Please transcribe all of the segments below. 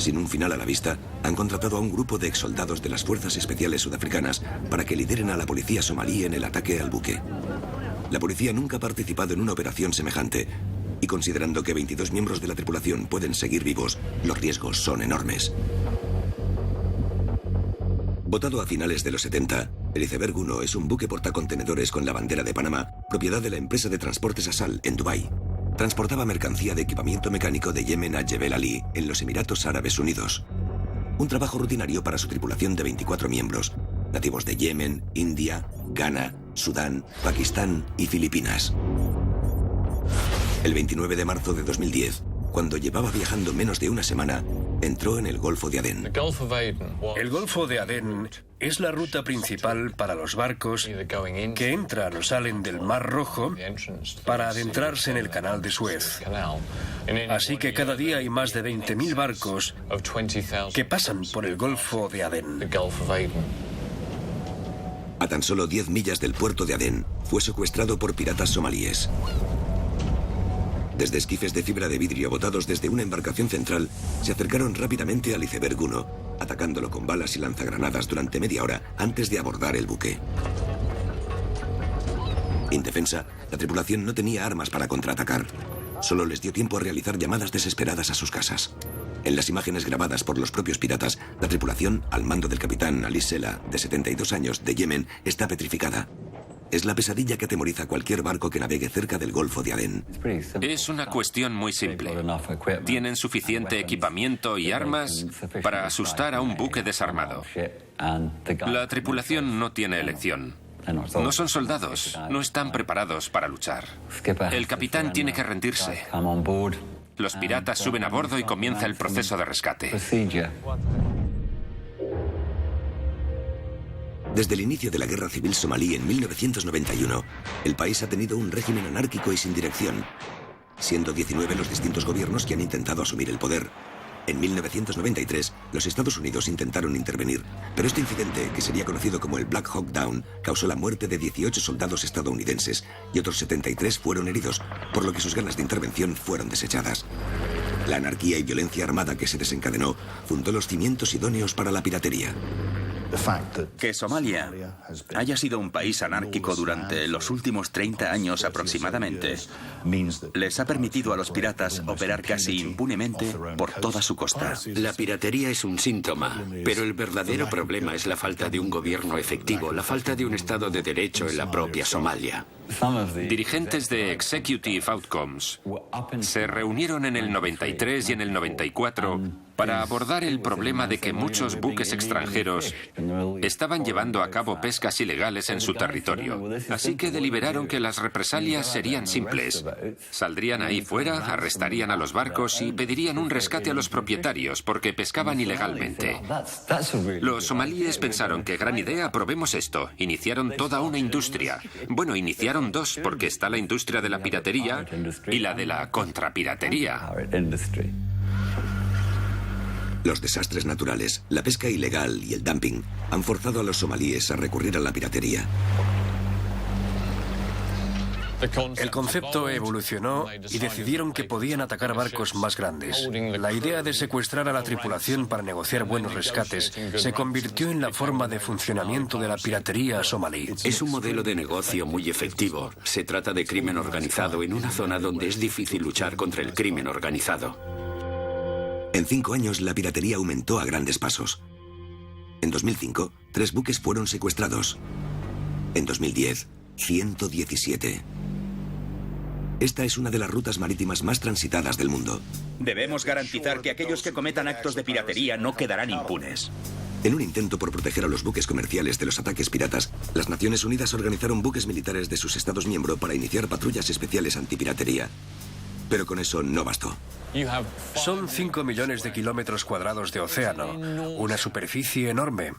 Sin un final a la vista, han contratado a un grupo de exsoldados de las Fuerzas Especiales Sudafricanas para que lideren a la policía somalí en el ataque al buque. La policía nunca ha participado en una operación semejante, y considerando que 22 miembros de la tripulación pueden seguir vivos, los riesgos son enormes. Botado a finales de los 70, el Iceberg 1 es un buque portacontenedores con la bandera de Panamá, propiedad de la empresa de transportes Asal en Dubái. Transportaba mercancía de equipamiento mecánico de Yemen a Jebel Ali, en los Emiratos Árabes Unidos. Un trabajo rutinario para su tripulación de 24 miembros, nativos de Yemen, India, Ghana, Sudán, Pakistán y Filipinas. El 29 de marzo de 2010, cuando llevaba viajando menos de una semana, entró en el Golfo de Adén. El Golfo de Adén es la ruta principal para los barcos que entran o salen del Mar Rojo para adentrarse en el Canal de Suez. Así que cada día hay más de 20.000 barcos que pasan por el Golfo de Adén. A tan solo 10 millas del puerto de Adén, fue secuestrado por piratas somalíes. Desde esquifes de fibra de vidrio botados desde una embarcación central, se acercaron rápidamente al Iceberg 1, atacándolo con balas y lanzagranadas durante media hora antes de abordar el buque. Indefensa, la tripulación no tenía armas para contraatacar. Solo les dio tiempo a realizar llamadas desesperadas a sus casas. En las imágenes grabadas por los propios piratas, la tripulación, al mando del capitán Ali Sela, de 72 años, de Yemen, está petrificada. Es la pesadilla que atemoriza a cualquier barco que navegue cerca del Golfo de Adén. Es una cuestión muy simple. Tienen suficiente equipamiento y armas para asustar a un buque desarmado. La tripulación no tiene elección. No son soldados, no están preparados para luchar. El capitán tiene que rendirse. Los piratas suben a bordo y comienza el proceso de rescate. Desde el inicio de la Guerra Civil Somalí en 1991, el país ha tenido un régimen anárquico y sin dirección, siendo 19 los distintos gobiernos que han intentado asumir el poder. En 1993, los Estados Unidos intentaron intervenir, pero este incidente, que sería conocido como el Black Hawk Down, causó la muerte de 18 soldados estadounidenses y otros 73 fueron heridos, por lo que sus ganas de intervención fueron desechadas. La anarquía y violencia armada que se desencadenó fundó los cimientos idóneos para la piratería. Que Somalia haya sido un país anárquico durante los últimos 30 años aproximadamente les ha permitido a los piratas operar casi impunemente por toda su costa. La piratería es un síntoma, pero el verdadero problema es la falta de un gobierno efectivo, la falta de un Estado de Derecho en la propia Somalia. Dirigentes de Executive Outcomes se reunieron en el 93 y en el 94 para abordar el problema de que muchos buques extranjeros estaban llevando a cabo pescas ilegales en su territorio. Así que deliberaron que las represalias serían simples. Saldrían ahí fuera, arrestarían a los barcos y pedirían un rescate a los propietarios porque pescaban ilegalmente. Los somalíes pensaron que gran idea, probemos esto. Iniciaron toda una industria. Bueno, iniciaron dos, porque está la industria de la piratería y la de la contrapiratería. Los desastres naturales, la pesca ilegal y el dumping han forzado a los somalíes a recurrir a la piratería. El concepto evolucionó y decidieron que podían atacar barcos más grandes. La idea de secuestrar a la tripulación para negociar buenos rescates se convirtió en la forma de funcionamiento de la piratería somalí. Es un modelo de negocio muy efectivo. Se trata de crimen organizado en una zona donde es difícil luchar contra el crimen organizado. En 5 años, la piratería aumentó a grandes pasos. En 2005, 3 buques fueron secuestrados. En 2010, 117. Esta es una de las rutas marítimas más transitadas del mundo. Debemos garantizar que aquellos que cometan actos de piratería no quedarán impunes. En un intento por proteger a los buques comerciales de los ataques piratas, las Naciones Unidas organizaron buques militares de sus Estados miembros para iniciar patrullas especiales antipiratería. Pero con eso no bastó. Son 5 millones de kilómetros cuadrados de océano, una superficie enorme.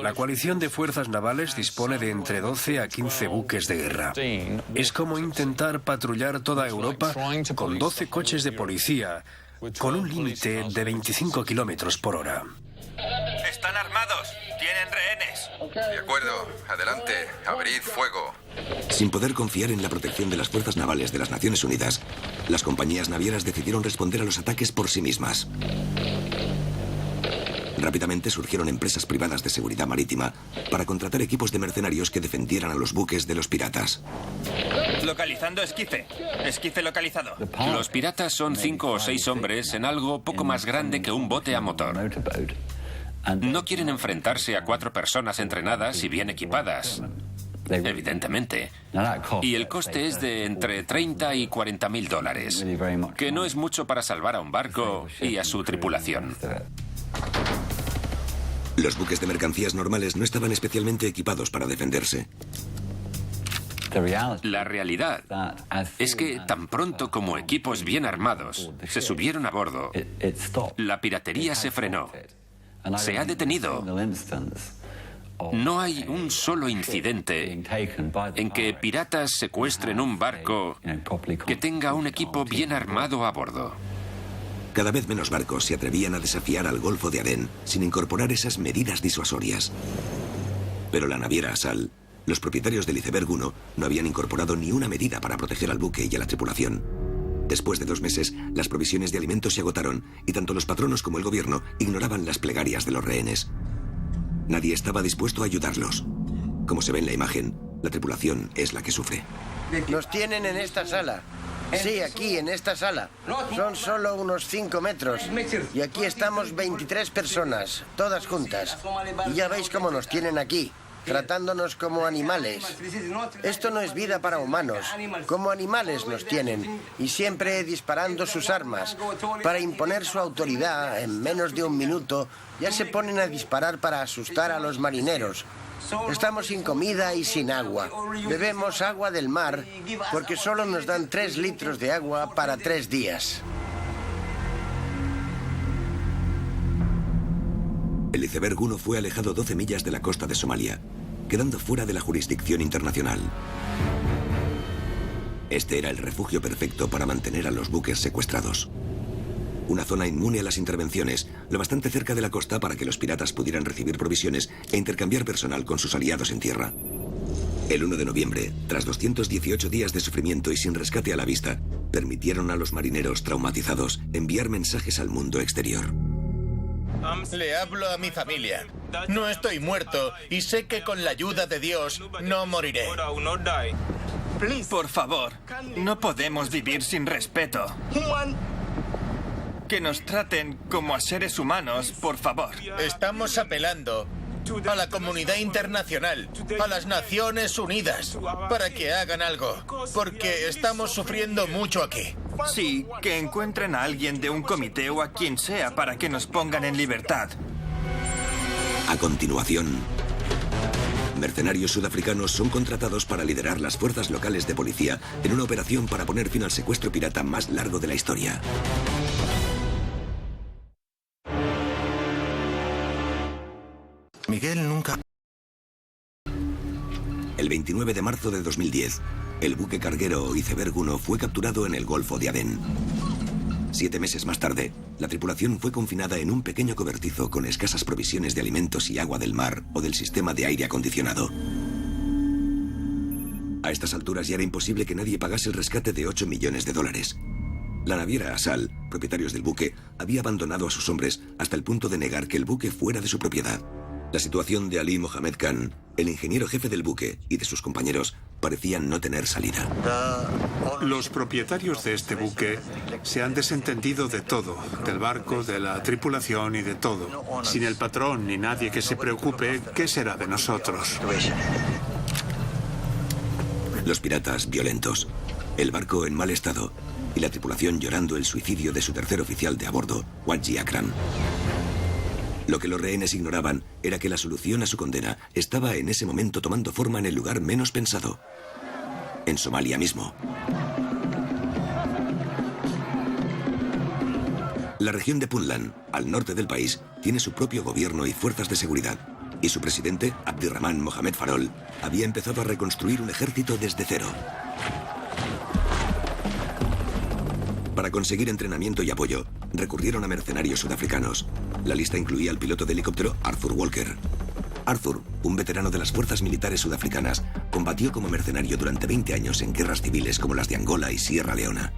La coalición de fuerzas navales dispone de entre 12 a 15 buques de guerra. Es como intentar patrullar toda Europa con 12 coches de policía, con un límite de 25 kilómetros por hora. Están armados, tienen rehenes. De acuerdo, adelante, abrid fuego. Sin poder confiar en la protección de las fuerzas navales de las Naciones Unidas, las compañías navieras decidieron responder a los ataques por sí mismas. Rápidamente surgieron empresas privadas de seguridad marítima para contratar equipos de mercenarios que defendieran a los buques de los piratas. Localizando esquife. Esquife localizado. Los piratas son 5 o 6 hombres en algo poco más grande que un bote a motor. No quieren enfrentarse a 4 personas entrenadas y bien equipadas, evidentemente. Y el coste es de entre 30 y 40 mil dólares, que no es mucho para salvar a un barco y a su tripulación. Los buques de mercancías normales no estaban especialmente equipados para defenderse. La realidad es que tan pronto como equipos bien armados se subieron a bordo, la piratería se frenó. Se ha detenido. No hay un solo incidente en que piratas secuestren un barco que tenga un equipo bien armado a bordo. Cada vez menos barcos se atrevían a desafiar al Golfo de Adén sin incorporar esas medidas disuasorias. Pero la naviera Asal, los propietarios del iceberg 1, no habían incorporado ni una medida para proteger al buque y a la tripulación. Después de 2 meses, las provisiones de alimentos se agotaron y tanto los patronos como el gobierno ignoraban las plegarias de los rehenes. Nadie estaba dispuesto a ayudarlos. Como se ve en la imagen, la tripulación es la que sufre. Nos tienen en esta sala. Sí, aquí, en esta sala. Son solo unos 5 metros. Y aquí estamos 23 personas, todas juntas. Y ya veis cómo nos tienen aquí, tratándonos como animales. Esto no es vida para humanos. Como animales nos tienen. Y siempre disparando sus armas. Para imponer su autoridad, en menos de 1 minuto, ya se ponen a disparar para asustar a los marineros. Estamos sin comida y sin agua. Bebemos agua del mar porque solo nos dan 3 litros de agua para 3 días. El iceberg 1 fue alejado 12 millas de la costa de Somalia, quedando fuera de la jurisdicción internacional. Este era el refugio perfecto para mantener a los buques secuestrados. Una zona inmune a las intervenciones, lo bastante cerca de la costa para que los piratas pudieran recibir provisiones e intercambiar personal con sus aliados en tierra. El 1 de noviembre, tras 218 días de sufrimiento y sin rescate a la vista, permitieron a los marineros traumatizados enviar mensajes al mundo exterior. Le hablo a mi familia. No estoy muerto y sé que con la ayuda de Dios no moriré. Por favor, no podemos vivir sin respeto. Que nos traten como a seres humanos, por favor. Estamos apelando a la comunidad internacional, a las Naciones Unidas, para que hagan algo, porque estamos sufriendo mucho aquí. Sí, que encuentren a alguien de un comité o a quien sea para que nos pongan en libertad. A continuación, mercenarios sudafricanos son contratados para liderar las fuerzas locales de policía en una operación para poner fin al secuestro pirata más largo de la historia. Miguel nunca... El 29 de marzo de 2010, el buque carguero Iceberg 1 fue capturado en el Golfo de Adén. 7 meses más tarde, la tripulación fue confinada en un pequeño cobertizo con escasas provisiones de alimentos y agua del mar o del sistema de aire acondicionado. A estas alturas ya era imposible que nadie pagase el rescate de 8 millones de dólares. La naviera Asal, propietarios del buque, había abandonado a sus hombres hasta el punto de negar que el buque fuera de su propiedad. La situación de Ali Mohamed Khan, el ingeniero jefe del buque, y de sus compañeros parecían no tener salida. Los propietarios de este buque se han desentendido de todo, del barco, de la tripulación y de todo. Sin el patrón ni nadie que se preocupe, ¿qué será de nosotros? Los piratas violentos, el barco en mal estado y la tripulación llorando el suicidio de su tercer oficial de a bordo, Wadji Akram. Lo que los rehenes ignoraban era que la solución a su condena estaba en ese momento tomando forma en el lugar menos pensado, en Somalia mismo. La región de Puntland, al norte del país, tiene su propio gobierno y fuerzas de seguridad, y su presidente, Abdirrahman Mohamed Farol, había empezado a reconstruir un ejército desde cero. Para conseguir entrenamiento y apoyo, recurrieron a mercenarios sudafricanos. La lista incluía al piloto de helicóptero Arthur Walker. Arthur, un veterano de las fuerzas militares sudafricanas, combatió como mercenario durante 20 años en guerras civiles como las de Angola y Sierra Leona.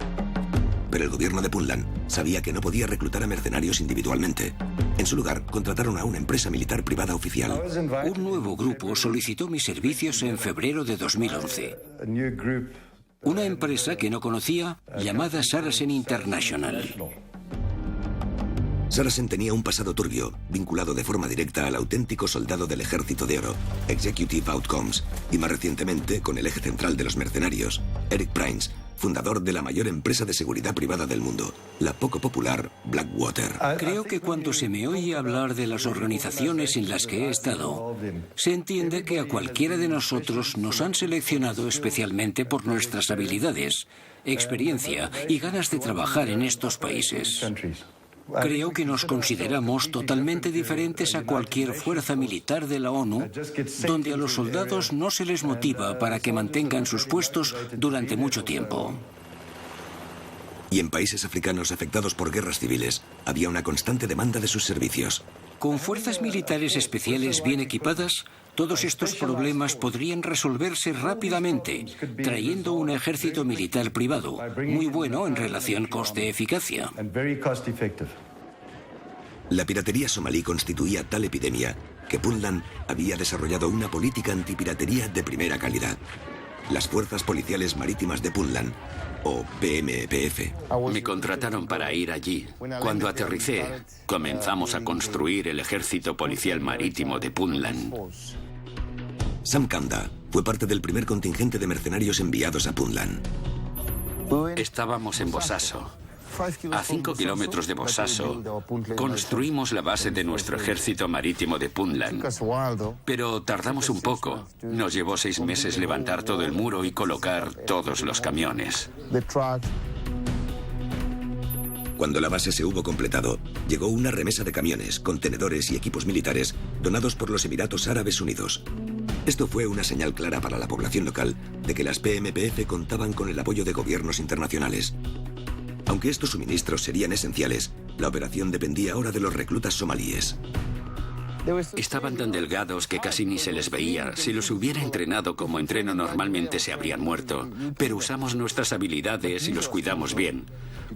pero el gobierno de Puntland sabía que no podía reclutar a mercenarios individualmente. En su lugar, contrataron a una empresa militar privada oficial. Un nuevo grupo solicitó mis servicios en febrero de 2011. Una empresa que no conocía, llamada Saracen International. Saracen tenía un pasado turbio, vinculado de forma directa al auténtico soldado del Ejército de Oro, Executive Outcomes, y más recientemente con el eje central de los mercenarios, Eric Prince, fundador de la mayor empresa de seguridad privada del mundo, la poco popular Blackwater. Creo que cuando se me oye hablar de las organizaciones en las que he estado, se entiende que a cualquiera de nosotros nos han seleccionado especialmente por nuestras habilidades, experiencia y ganas de trabajar en estos países. Creo que nos consideramos totalmente diferentes a cualquier fuerza militar de la ONU, donde a los soldados no se les motiva para que mantengan sus puestos durante mucho tiempo. Y en países africanos afectados por guerras civiles, había una constante demanda de sus servicios. Con fuerzas militares especiales bien equipadas, todos estos problemas podrían resolverse rápidamente, trayendo un ejército militar privado, muy bueno en relación coste-eficacia. La piratería somalí constituía tal epidemia que Puntland había desarrollado una política antipiratería de primera calidad. Las Fuerzas Policiales Marítimas de Puntland, o PMPF. Me contrataron para ir allí. Cuando aterricé, comenzamos a construir el Ejército Policial Marítimo de Puntland. Sam Kanda fue parte del primer contingente de mercenarios enviados a Puntland. Estábamos en Bosaso. A 5 kilómetros de Bosaso, construimos la base de nuestro ejército marítimo de Puntland. Pero tardamos un poco. Nos llevó 6 meses levantar todo el muro y colocar todos los camiones. Cuando la base se hubo completado, llegó una remesa de camiones, contenedores y equipos militares donados por los Emiratos Árabes Unidos. Esto fue una señal clara para la población local de que las PMPF contaban con el apoyo de gobiernos internacionales. Aunque estos suministros serían esenciales, la operación dependía ahora de los reclutas somalíes. Estaban tan delgados que casi ni se les veía. Si los hubiera entrenado como entreno normalmente se habrían muerto. Pero usamos nuestras habilidades y los cuidamos bien.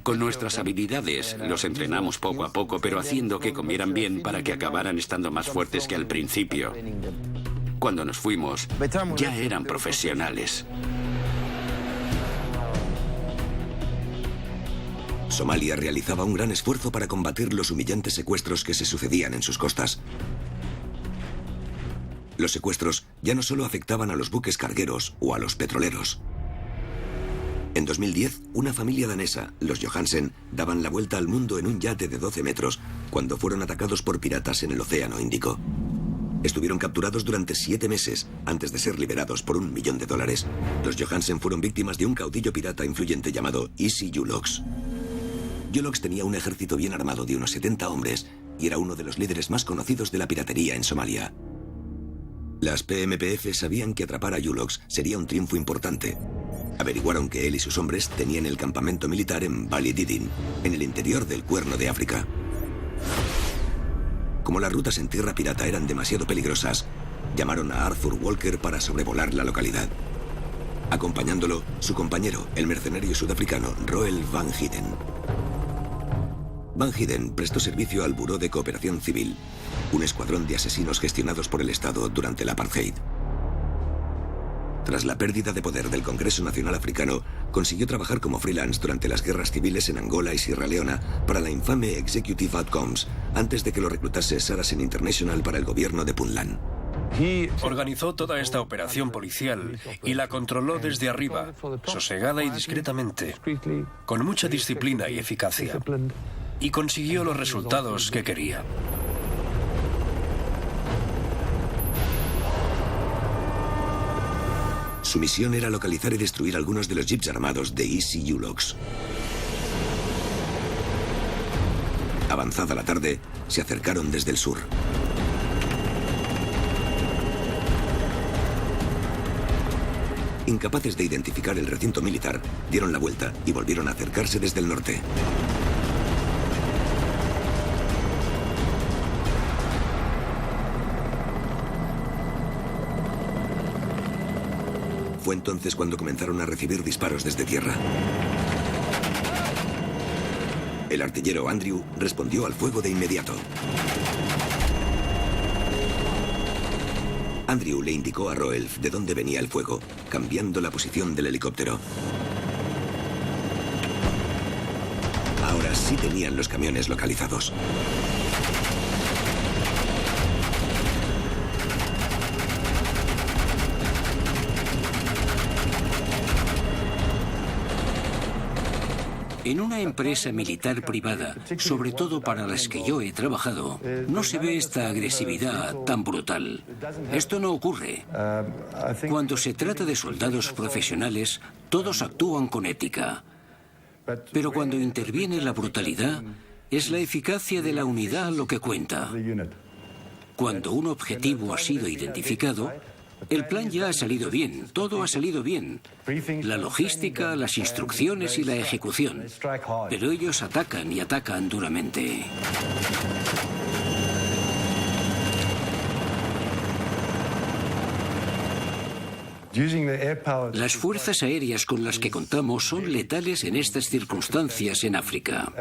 Con nuestras habilidades los entrenamos poco a poco, pero haciendo que comieran bien para que acabaran estando más fuertes que al principio. Cuando nos fuimos, ya eran profesionales. Somalia realizaba un gran esfuerzo para combatir los humillantes secuestros que se sucedían en sus costas. Los secuestros ya no solo afectaban a los buques cargueros o a los petroleros. En 2010, una familia danesa, los Johansen, daban la vuelta al mundo en un yate de 12 metros cuando fueron atacados por piratas en el Océano Índico. Estuvieron capturados durante 7 meses antes de ser liberados por $1 millón. Los Johansen fueron víctimas de un caudillo pirata influyente llamado Isi Yulox. Yulox tenía un ejército bien armado de unos 70 hombres y era uno de los líderes más conocidos de la piratería en Somalia. Las PMPF sabían que atrapar a Yulox sería un triunfo importante. Averiguaron que él y sus hombres tenían el campamento militar en Balididin, en el interior del Cuerno de África. Como las rutas en tierra pirata eran demasiado peligrosas, llamaron a Arthur Walker para sobrevolar la localidad. Acompañándolo, su compañero, el mercenario sudafricano Roel Van Heiden. Van Heiden prestó servicio al Buró de Cooperación Civil, un escuadrón de asesinos gestionados por el Estado durante el apartheid. Tras la pérdida de poder del Congreso Nacional Africano, consiguió trabajar como freelance durante las guerras civiles en Angola y Sierra Leona para la infame Executive Outcomes, antes de que lo reclutase Saracen International para el gobierno de Puntland. Organizó toda esta operación policial y la controló desde arriba, sosegada y discretamente, con mucha disciplina y eficacia. Y consiguió los resultados que quería. Su misión era localizar y destruir algunos de los jeeps armados de Isi Yulox. Avanzada la tarde, se acercaron desde el sur. Incapaces de identificar el recinto militar, dieron la vuelta y volvieron a acercarse desde el norte. Fue entonces cuando comenzaron a recibir disparos desde tierra. El artillero Andrew respondió al fuego de inmediato. Andrew le indicó a Roelf de dónde venía el fuego, cambiando la posición del helicóptero. Ahora sí tenían los camiones localizados. En una empresa militar privada, sobre todo para las que yo he trabajado, no se ve esta agresividad tan brutal. Esto no ocurre. Cuando se trata de soldados profesionales, todos actúan con ética. Pero cuando interviene la brutalidad, es la eficacia de la unidad lo que cuenta. Cuando un objetivo ha sido identificado, el plan ya ha salido bien, todo ha salido bien. La logística, las instrucciones y la ejecución. Pero ellos atacan y atacan duramente. Las fuerzas aéreas con las que contamos son letales en estas circunstancias en África.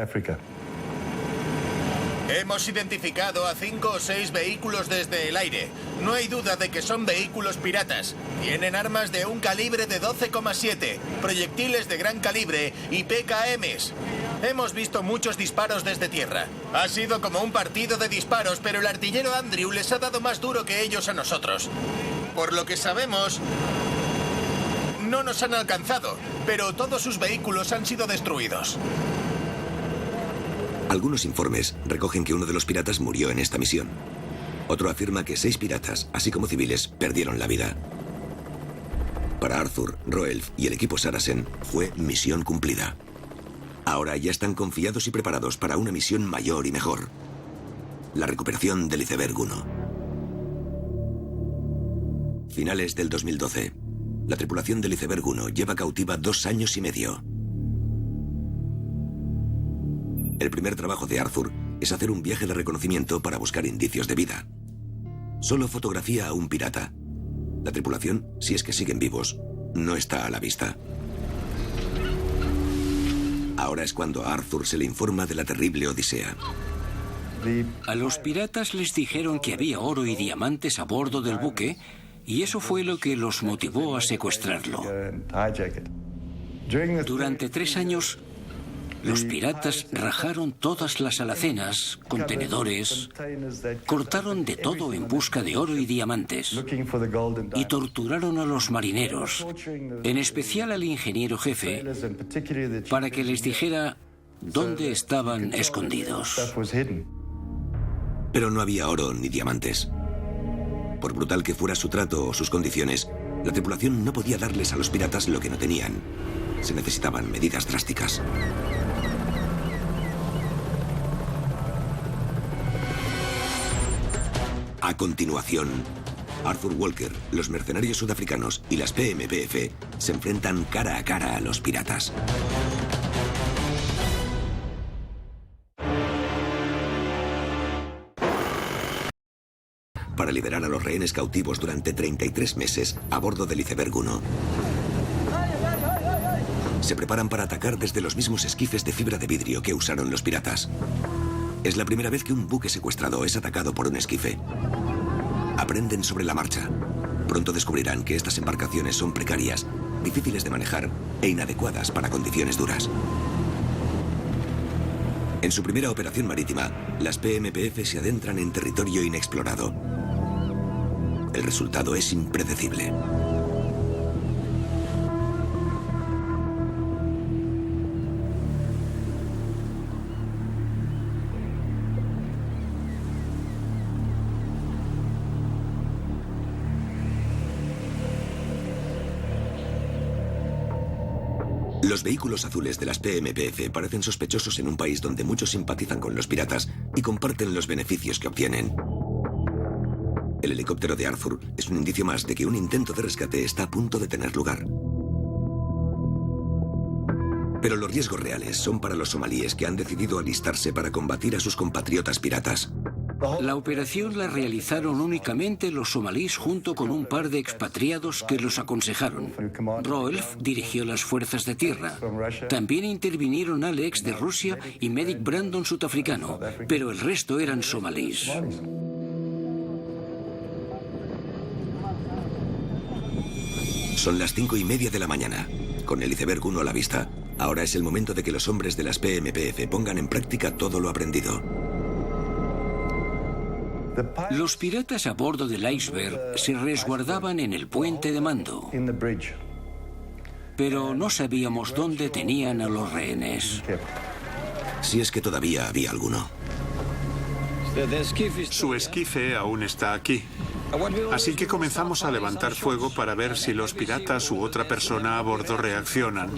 Hemos identificado a 5 o 6 vehículos desde el aire. No hay duda de que son vehículos piratas. Tienen armas de un calibre de 12,7, proyectiles de gran calibre y PKMs. Hemos visto muchos disparos desde tierra. Ha sido como un partido de disparos, pero el artillero Andrew les ha dado más duro que ellos a nosotros. Por lo que sabemos, no nos han alcanzado, pero todos sus vehículos han sido destruidos. Algunos informes recogen que uno de los piratas murió en esta misión. Otro afirma que 6 piratas, así como civiles, perdieron la vida. Para Arthur, Roelf y el equipo Saracen fue misión cumplida. Ahora ya están confiados y preparados para una misión mayor y mejor: la recuperación del iceberg 1. Finales del 2012. La tripulación del iceberg 1 lleva cautiva 2 años y medio. El primer trabajo de Arthur es hacer un viaje de reconocimiento para buscar indicios de vida. Solo fotografía a un pirata. La tripulación, si es que siguen vivos, no está a la vista. Ahora es cuando a Arthur se le informa de la terrible odisea. A los piratas les dijeron que había oro y diamantes a bordo del buque, y eso fue lo que los motivó a secuestrarlo. Durante 3 años, los piratas rajaron todas las alacenas, contenedores, cortaron de todo en busca de oro y diamantes, y torturaron a los marineros, en especial al ingeniero jefe, para que les dijera dónde estaban escondidos. Pero no había oro ni diamantes. Por brutal que fuera su trato o sus condiciones, la tripulación no podía darles a los piratas lo que no tenían. Se necesitaban medidas drásticas. A continuación, Arthur Walker, los mercenarios sudafricanos y las PMPF se enfrentan cara a cara a los piratas. Para liberar a los rehenes cautivos durante 33 meses a bordo del iceberg 1. Se preparan para atacar desde los mismos esquifes de fibra de vidrio que usaron los piratas. Es la primera vez que un buque secuestrado es atacado por un esquife. Aprenden sobre la marcha. Pronto descubrirán que estas embarcaciones son precarias, difíciles de manejar e inadecuadas para condiciones duras. En su primera operación marítima, las PMPF se adentran en territorio inexplorado. El resultado es impredecible. Los vehículos azules de las PMPF parecen sospechosos en un país donde muchos simpatizan con los piratas y comparten los beneficios que obtienen. El helicóptero de Arthur es un indicio más de que un intento de rescate está a punto de tener lugar. Pero los riesgos reales son para los somalíes que han decidido alistarse para combatir a sus compatriotas piratas. La operación la realizaron únicamente los somalíes junto con un par de expatriados que los aconsejaron. Roelf dirigió las fuerzas de tierra. También intervinieron Alex de Rusia y Medic Brandon sudafricano, pero el resto eran somalíes. Son las 5:30 de la mañana. Con el iceberg 1 a la vista, ahora es el momento de que los hombres de las PMPF pongan en práctica todo lo aprendido. Los piratas a bordo del iceberg se resguardaban en el puente de mando. Pero no sabíamos dónde tenían a los rehenes. Si es que todavía había alguno. Su esquife aún está aquí. Así que comenzamos a levantar fuego para ver si los piratas u otra persona a bordo reaccionan.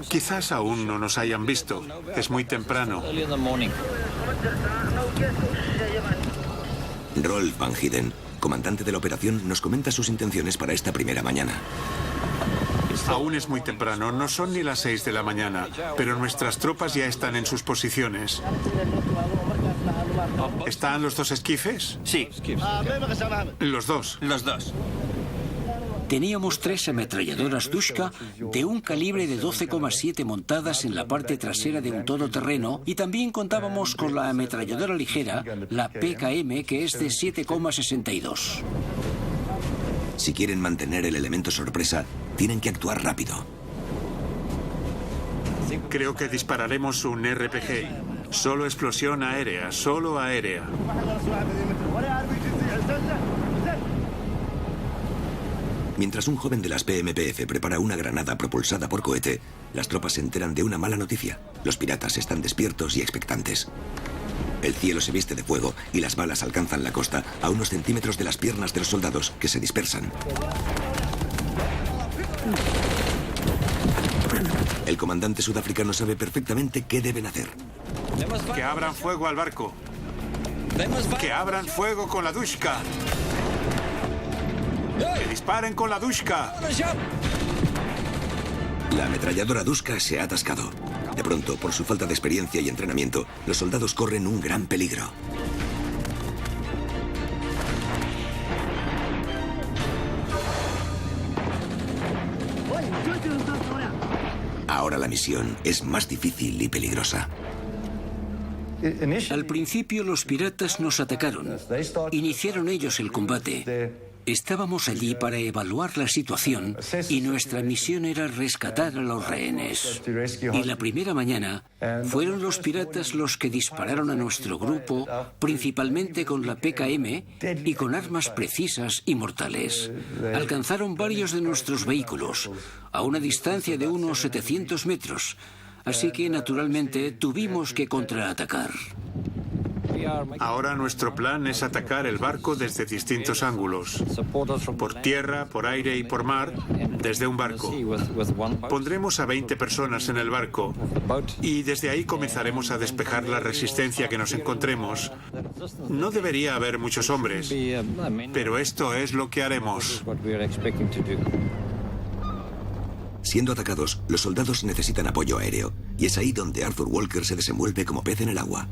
Quizás aún no nos hayan visto. Es muy temprano. Rolf Van Hiden, comandante de la operación, nos comenta sus intenciones para esta primera mañana. Aún es muy temprano, no son ni las 6 de la mañana, pero nuestras tropas ya están en sus posiciones. ¿Están los dos esquifes? Sí. Los dos. Los dos. Teníamos 3 ametralladoras Dushka de un calibre de 12,7 montadas en la parte trasera de un todoterreno y también contábamos con la ametralladora ligera, la PKM, que es de 7,62. Si quieren mantener el elemento sorpresa, tienen que actuar rápido. Creo que dispararemos un RPG. Solo explosión aérea, solo aérea. Mientras un joven de las PMPF prepara una granada propulsada por cohete, las tropas se enteran de una mala noticia. Los piratas están despiertos y expectantes. El cielo se viste de fuego y las balas alcanzan la costa a unos centímetros de las piernas de los soldados, que se dispersan. El comandante sudafricano sabe perfectamente qué deben hacer. Que abran fuego al barco. Que abran fuego con la Dushka. ¡Que disparen con la Dushka! La ametralladora Dushka se ha atascado. De pronto, por su falta de experiencia y entrenamiento, los soldados corren un gran peligro. Ahora la misión es más difícil y peligrosa. Al principio los piratas nos atacaron. Iniciaron ellos el combate. Estábamos allí para evaluar la situación y nuestra misión era rescatar a los rehenes. Y la primera mañana fueron los piratas los que dispararon a nuestro grupo, principalmente con la PKM y con armas precisas y mortales. Alcanzaron varios de nuestros vehículos, a una distancia de unos 700 metros. Así que, naturalmente, tuvimos que contraatacar. Ahora nuestro plan es atacar el barco desde distintos ángulos. Por tierra, por aire y por mar, desde un barco. Pondremos a 20 personas en el barco y desde ahí comenzaremos a despejar la resistencia que nos encontremos. No debería haber muchos hombres, pero esto es lo que haremos. Siendo atacados, los soldados necesitan apoyo aéreo, y es ahí donde Arthur Walker se desenvuelve como pez en el agua.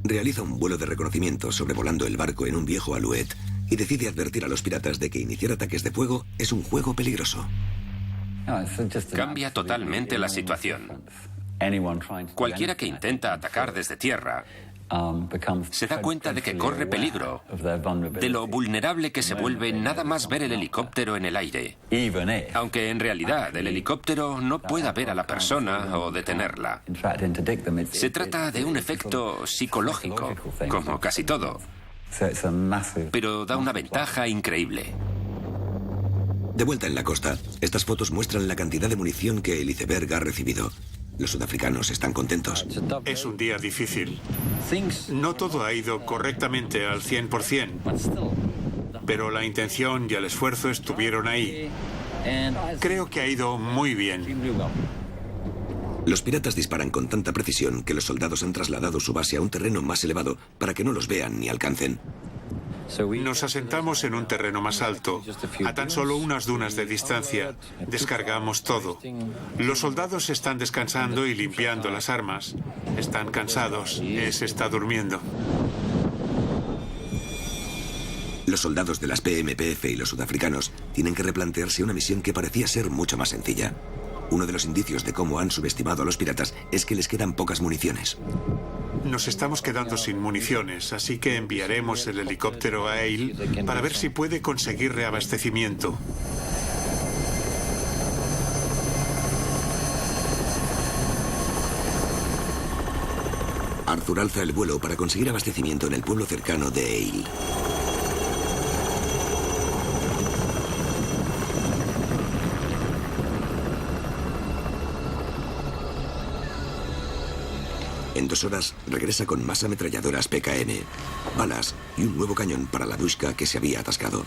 Realiza un vuelo de reconocimiento sobrevolando el barco en un viejo Alouette y decide advertir a los piratas de que iniciar ataques de fuego es un juego peligroso. Cambia totalmente la situación. Cualquiera que intenta atacar desde tierra se da cuenta de que corre peligro, de lo vulnerable que se vuelve nada más ver el helicóptero en el aire. Aunque en realidad el helicóptero no pueda ver a la persona o detenerla. Se trata de un efecto psicológico, como casi todo, pero da una ventaja increíble. De vuelta en la costa, estas fotos muestran la cantidad de munición que el iceberg ha recibido. Los sudafricanos están contentos. Es un día difícil. No todo ha ido correctamente al 100%, pero la intención y el esfuerzo estuvieron ahí. Creo que ha ido muy bien. Los piratas disparan con tanta precisión que los soldados han trasladado su base a un terreno más elevado para que no los vean ni alcancen. Nos asentamos en un terreno más alto, a tan solo unas dunas de distancia. Descargamos todo. Los soldados están descansando y limpiando las armas. Están cansados. Se está durmiendo. Los soldados de las PMPF y los sudafricanos tienen que replantearse una misión que parecía ser mucho más sencilla. Uno de los indicios de cómo han subestimado a los piratas es que les quedan pocas municiones. Nos estamos quedando sin municiones, así que enviaremos el helicóptero a Eyl para ver si puede conseguir reabastecimiento. Arthur alza el vuelo para conseguir abastecimiento en el pueblo cercano de Eyl. En 2 horas regresa con más ametralladoras PKM, balas y un nuevo cañón para la Dushka que se había atascado.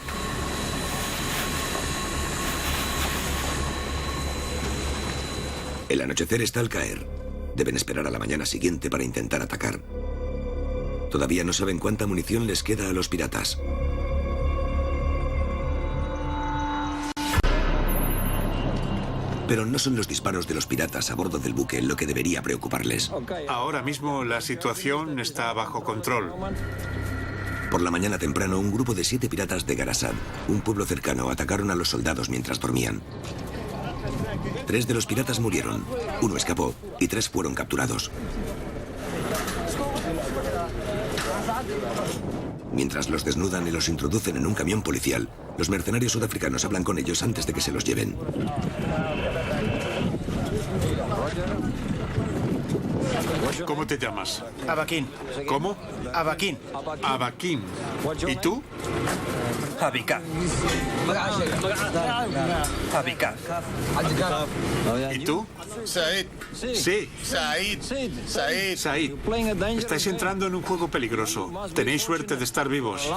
El anochecer está al caer. Deben esperar a la mañana siguiente para intentar atacar. Todavía no saben cuánta munición les queda a los piratas. Pero no son los disparos de los piratas a bordo del buque lo que debería preocuparles. Ahora mismo la situación está bajo control. Por la mañana temprano, un grupo de 7 piratas de Garasad, un pueblo cercano, atacaron a los soldados mientras dormían. 3 de los piratas murieron, 1 escapó y 3 fueron capturados. Mientras los desnudan y los introducen en un camión policial, los mercenarios sudafricanos hablan con ellos antes de que se los lleven. ¿Cómo te llamas? Abaquín. ¿Cómo? Abaquín. Abaquín. ¿Y tú? Abika. Abika. ¿Y tú? Said. Sí. Said. Said. Said. Estáis entrando en un juego peligroso. Tenéis suerte de estar vivos.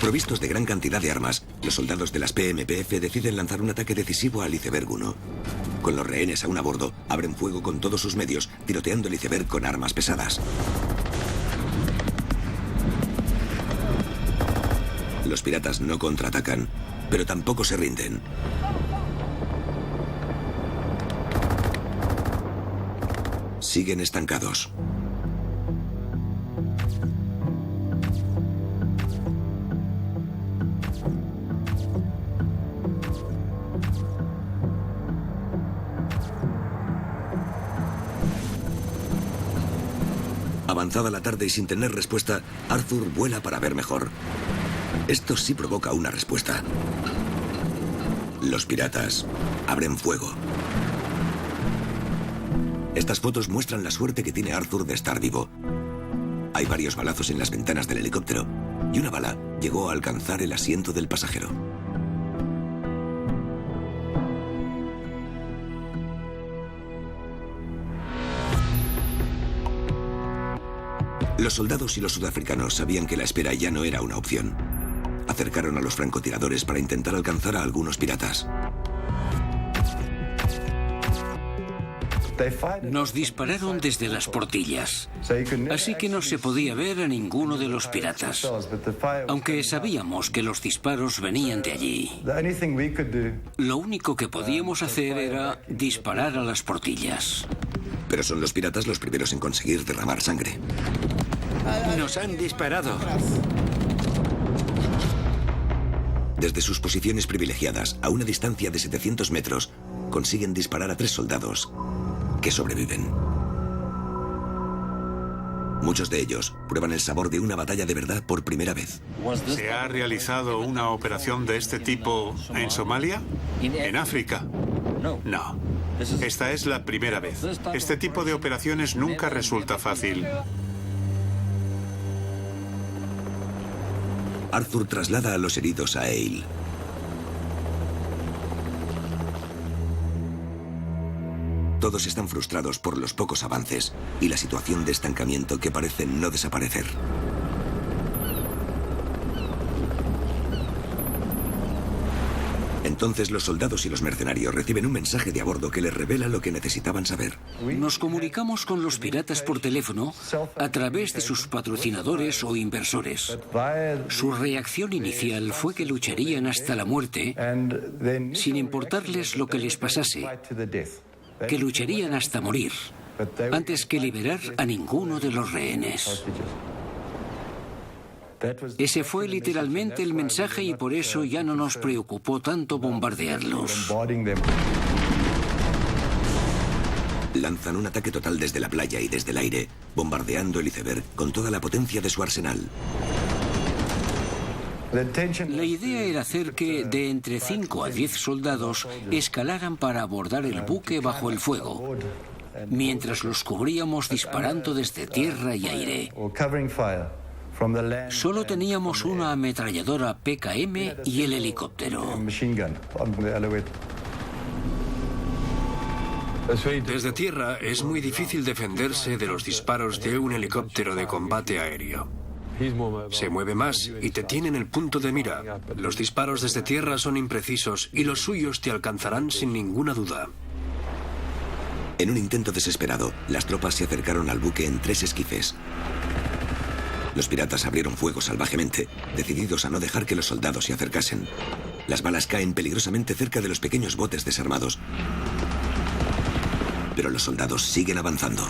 Provistos de gran cantidad de armas, los soldados de las PMPF deciden lanzar un ataque decisivo al iceberg 1. Con los rehenes aún a bordo, abren fuego con todos sus medios, tiroteando el iceberg con armas pesadas. Los piratas no contraatacan, pero tampoco se rinden. Siguen estancados. Avanzada la tarde y sin tener respuesta, Arthur vuela para ver mejor. Esto sí provoca una respuesta. Los piratas abren fuego. Estas fotos muestran la suerte que tiene Arthur de estar vivo. Hay varios balazos en las ventanas del helicóptero y una bala llegó a alcanzar el asiento del pasajero. Los soldados y los sudafricanos sabían que la espera ya no era una opción. Acercaron a los francotiradores para intentar alcanzar a algunos piratas. Nos dispararon desde las portillas, así que no se podía ver a ninguno de los piratas, aunque sabíamos que los disparos venían de allí. Lo único que podíamos hacer era disparar a las portillas. Pero son los piratas los primeros en conseguir derramar sangre. Nos han disparado. Desde sus posiciones privilegiadas, a una distancia de 700 metros, consiguen disparar a 3 soldados que sobreviven. Muchos de ellos prueban el sabor de una batalla de verdad por primera vez. ¿Se ha realizado una operación de este tipo en Somalia? ¿En África? No. Esta es la primera vez. Este tipo de operaciones nunca resulta fácil. Arthur traslada a los heridos a Eyl. Todos están frustrados por los pocos avances y la situación de estancamiento que parece no desaparecer. Entonces los soldados y los mercenarios reciben un mensaje de a bordo que les revela lo que necesitaban saber. Nos comunicamos con los piratas por teléfono a través de sus patrocinadores o inversores. Su reacción inicial fue que lucharían hasta la muerte sin importarles lo que les pasase, que lucharían hasta morir antes que liberar a ninguno de los rehenes. Ese fue literalmente el mensaje y por eso ya no nos preocupó tanto bombardearlos. Lanzan un ataque total desde la playa y desde el aire, bombardeando el iceberg con toda la potencia de su arsenal. La idea era hacer que de entre 5 a 10 soldados escalaran para abordar el buque bajo el fuego, mientras los cubríamos disparando desde tierra y aire. Solo teníamos una ametralladora PKM y el helicóptero. Desde tierra es muy difícil defenderse de los disparos de un helicóptero de combate aéreo. Se mueve más y te tiene en el punto de mira. Los disparos desde tierra son imprecisos y los suyos te alcanzarán sin ninguna duda. En un intento desesperado, las tropas se acercaron al buque en 3 esquifes. Los piratas abrieron fuego salvajemente, decididos a no dejar que los soldados se acercasen. Las balas caen peligrosamente cerca de los pequeños botes desarmados. Pero los soldados siguen avanzando.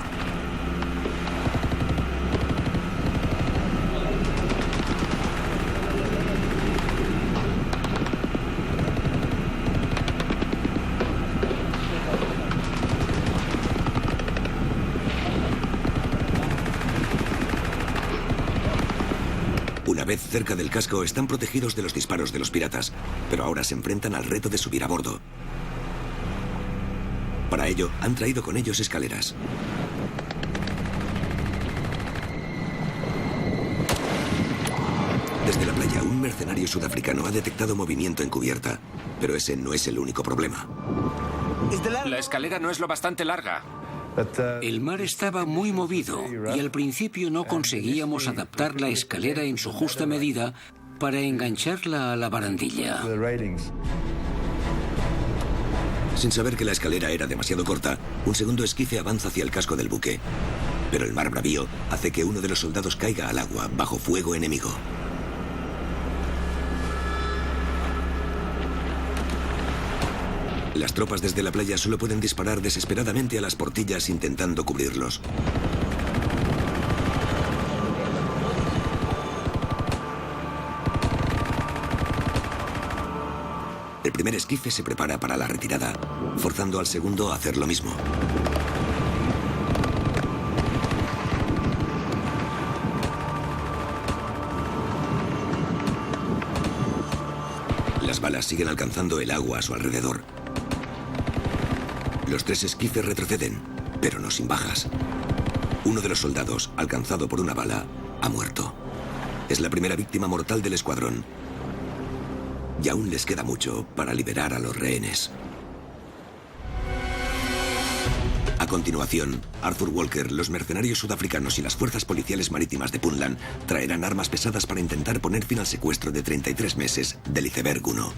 Una vez cerca del casco, están protegidos de los disparos de los piratas, pero ahora se enfrentan al reto de subir a bordo. Para ello, han traído con ellos escaleras. Desde la playa, un mercenario sudafricano ha detectado movimiento en cubierta, pero ese no es el único problema. La escalera no es lo bastante larga. El mar estaba muy movido y al principio no conseguíamos adaptar la escalera en su justa medida para engancharla a la barandilla. Sin saber que la escalera era demasiado corta, un segundo esquife avanza hacia el casco del buque. Pero el mar bravío hace que uno de los soldados caiga al agua bajo fuego enemigo. Las tropas desde la playa solo pueden disparar desesperadamente a las portillas intentando cubrirlos. El primer esquife se prepara para la retirada, forzando al segundo a hacer lo mismo. Las balas siguen alcanzando el agua a su alrededor. Los 3 esquifes retroceden, pero no sin bajas. Uno de los soldados, alcanzado por una bala, ha muerto. Es la primera víctima mortal del escuadrón. Y aún les queda mucho para liberar a los rehenes. A continuación, Arthur Walker, los mercenarios sudafricanos y las fuerzas policiales marítimas de Puntland traerán armas pesadas para intentar poner fin al secuestro de 33 meses del iceberg 1.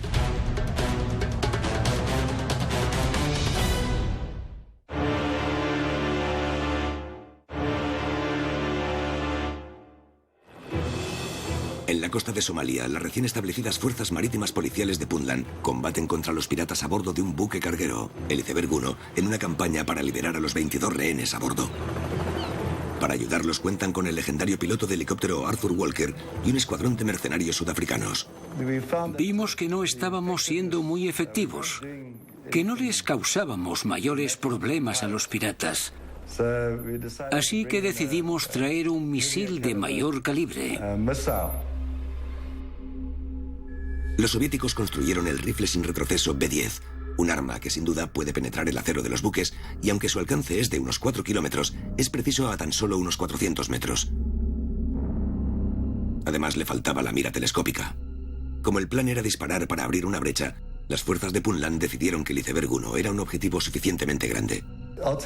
En la costa de Somalia, las recién establecidas fuerzas marítimas policiales de Puntland combaten contra los piratas a bordo de un buque carguero, el iceberg 1, en una campaña para liberar a los 22 rehenes a bordo. Para ayudarlos cuentan con el legendario piloto de helicóptero Arthur Walker y un escuadrón de mercenarios sudafricanos. Vimos que no estábamos siendo muy efectivos, que no les causábamos mayores problemas a los piratas. Así que decidimos traer un misil de mayor calibre. Los soviéticos construyeron el rifle sin retroceso B-10, un arma que sin duda puede penetrar el acero de los buques y aunque su alcance es de unos 4 kilómetros, es preciso a tan solo unos 400 metros. Además, le faltaba la mira telescópica. Como el plan era disparar para abrir una brecha, las fuerzas de Puntland decidieron que el iceberg 1 era un objetivo suficientemente grande.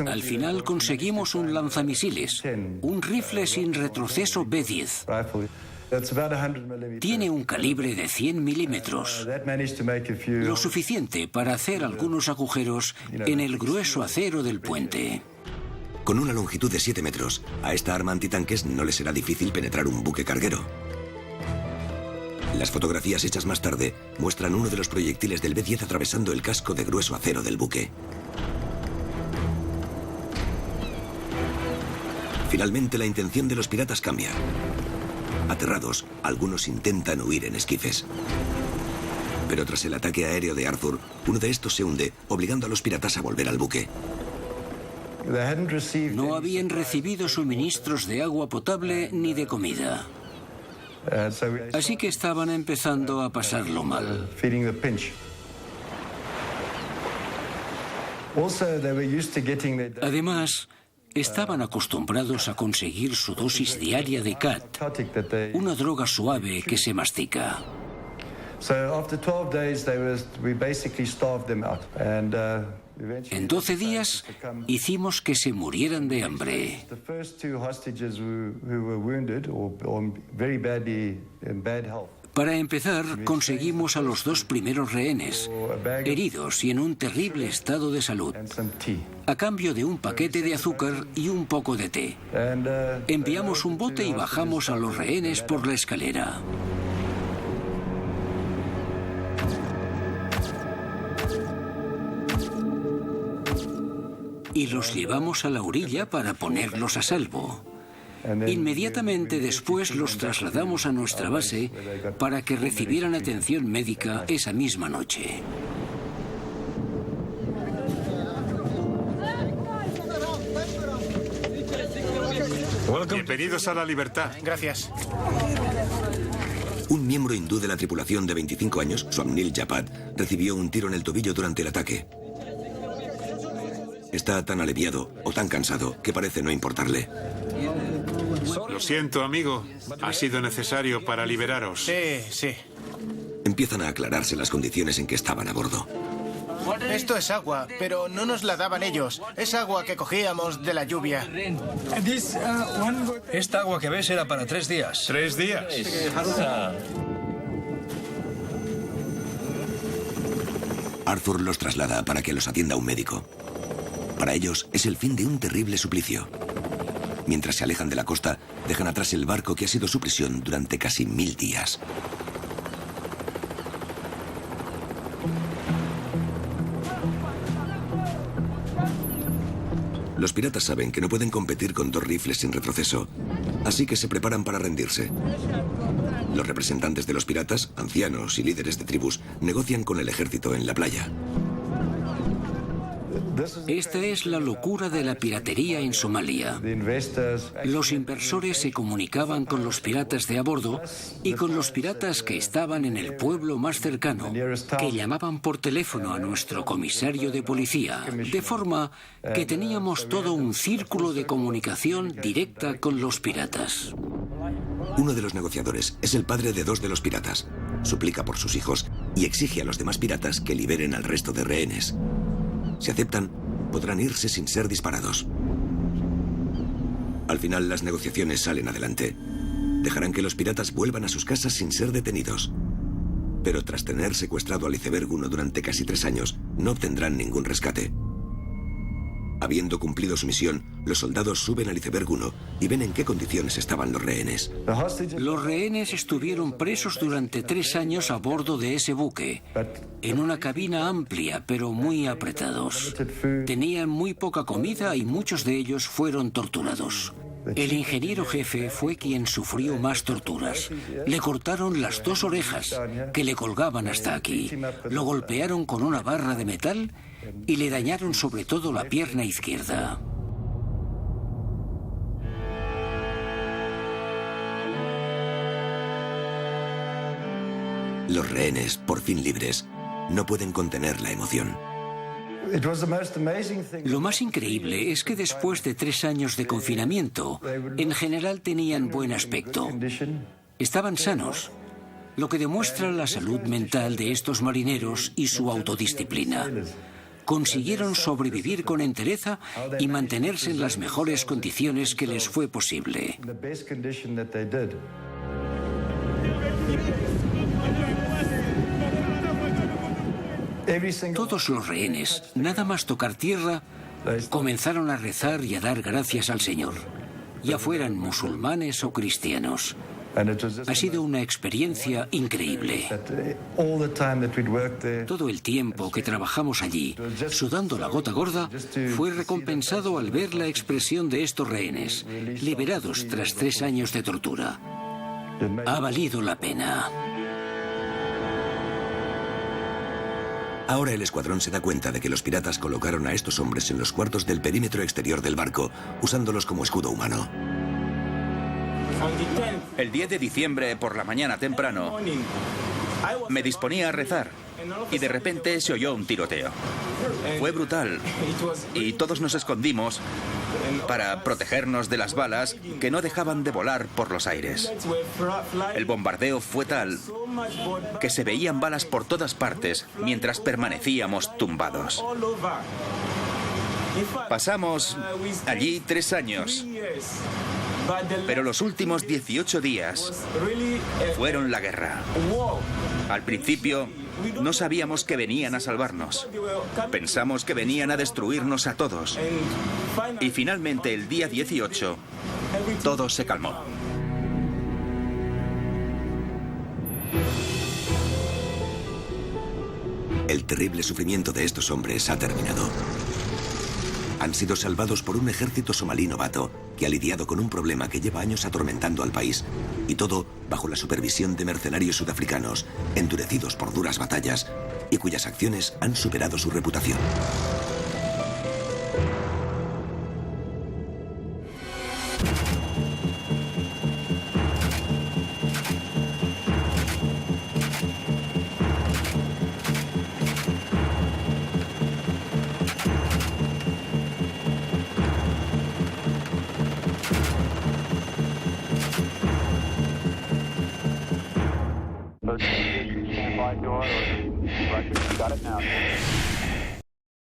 Al final conseguimos un lanzamisiles, un rifle sin retroceso B-10. Tiene un calibre de 100 milímetros, lo suficiente para hacer algunos agujeros en el grueso acero del puente. Con una longitud de 7 metros, a esta arma antitanques no le será difícil penetrar un buque carguero. Las fotografías hechas más tarde muestran uno de los proyectiles del B-10 atravesando el casco de grueso acero del buque. Finalmente, la intención de los piratas cambia. Aterrados, algunos intentan huir en esquifes. Pero tras el ataque aéreo de Arthur, uno de estos se hunde, obligando a los piratas a volver al buque. No habían recibido suministros de agua potable ni de comida. Así que estaban empezando a pasarlo mal. Además, estaban acostumbrados a conseguir su dosis diaria de cat, una droga suave que se mastica. En 12 días hicimos que se murieran de hambre. Para empezar, conseguimos a los 2 primeros rehenes, heridos y en un terrible estado de salud, a cambio de un paquete de azúcar y un poco de té. Enviamos un bote y bajamos a los rehenes por la escalera. Y los llevamos a la orilla para ponerlos a salvo. Inmediatamente después los trasladamos a nuestra base para que recibieran atención médica esa misma noche. Bienvenidos a la libertad. Gracias. Un miembro hindú de la tripulación de 25 años, Swapnil Japat, recibió un tiro en el tobillo durante el ataque. Está tan aliviado o tan cansado que parece no importarle. Lo siento, amigo. Ha sido necesario para liberaros. Sí. Empiezan a aclararse las condiciones en que estaban a bordo. Esto es agua, pero no nos la daban ellos. Es agua que cogíamos de la lluvia. Esta agua que ves era para 3 días. 3 días. Arthur los traslada para que los atienda un médico. Para ellos es el fin de un terrible suplicio. Mientras se alejan de la costa, dejan atrás el barco que ha sido su prisión durante casi 1000 días. Los piratas saben que no pueden competir con 2 rifles sin retroceso, así que se preparan para rendirse. Los representantes de los piratas, ancianos y líderes de tribus, negocian con el ejército en la playa. Esta es la locura de la piratería en Somalia. Los inversores se comunicaban con los piratas de a bordo y con los piratas que estaban en el pueblo más cercano, que llamaban por teléfono a nuestro comisario de policía, de forma que teníamos todo un círculo de comunicación directa con los piratas. Uno de los negociadores es el padre de 2 de los piratas. Suplica por sus hijos y exige a los demás piratas que liberen al resto de rehenes. Si aceptan, podrán irse sin ser disparados. Al final, las negociaciones salen adelante. Dejarán que los piratas vuelvan a sus casas sin ser detenidos. Pero tras tener secuestrado al iceberg 1 durante casi 3 años, no obtendrán ningún rescate. Habiendo cumplido su misión, los soldados suben al iceberg 1 y ven en qué condiciones estaban los rehenes. Los rehenes estuvieron presos durante 3 años a bordo de ese buque, en una cabina amplia pero muy apretados. Tenían muy poca comida y muchos de ellos fueron torturados. El ingeniero jefe fue quien sufrió más torturas. Le cortaron las 2 orejas, que le colgaban hasta aquí. Lo golpearon con una barra de metal y le dañaron sobre todo la pierna izquierda. Los rehenes, por fin libres, no pueden contener la emoción. Lo más increíble es que después de 3 años de confinamiento, en general tenían buen aspecto. Estaban sanos, lo que demuestra la salud mental de estos marineros y su autodisciplina. Consiguieron sobrevivir con entereza y mantenerse en las mejores condiciones que les fue posible. Todos los rehenes, nada más tocar tierra, comenzaron a rezar y a dar gracias al Señor, ya fueran musulmanes o cristianos. Ha sido una experiencia increíble. Todo el tiempo que trabajamos allí, sudando la gota gorda, fue recompensado al ver la expresión de estos rehenes, liberados tras 3 años de tortura. Ha valido la pena. Ahora el escuadrón se da cuenta de que los piratas colocaron a estos hombres en los cuartos del perímetro exterior del barco, usándolos como escudo humano. El 10 de diciembre, por la mañana temprano, me disponía a rezar y de repente se oyó un tiroteo. Fue brutal y todos nos escondimos para protegernos de las balas que no dejaban de volar por los aires. El bombardeo fue tal que se veían balas por todas partes mientras permanecíamos tumbados. Pasamos allí 3 años. Pero los últimos 18 días fueron la guerra. Al principio no sabíamos que venían a salvarnos. Pensamos que venían a destruirnos a todos. Y finalmente el día 18 todo se calmó. El terrible sufrimiento de estos hombres ha terminado. Han sido salvados por un ejército somalí novato que ha lidiado con un problema que lleva años atormentando al país, y todo bajo la supervisión de mercenarios sudafricanos, endurecidos por duras batallas y cuyas acciones han superado su reputación. Stand by door, or got it now.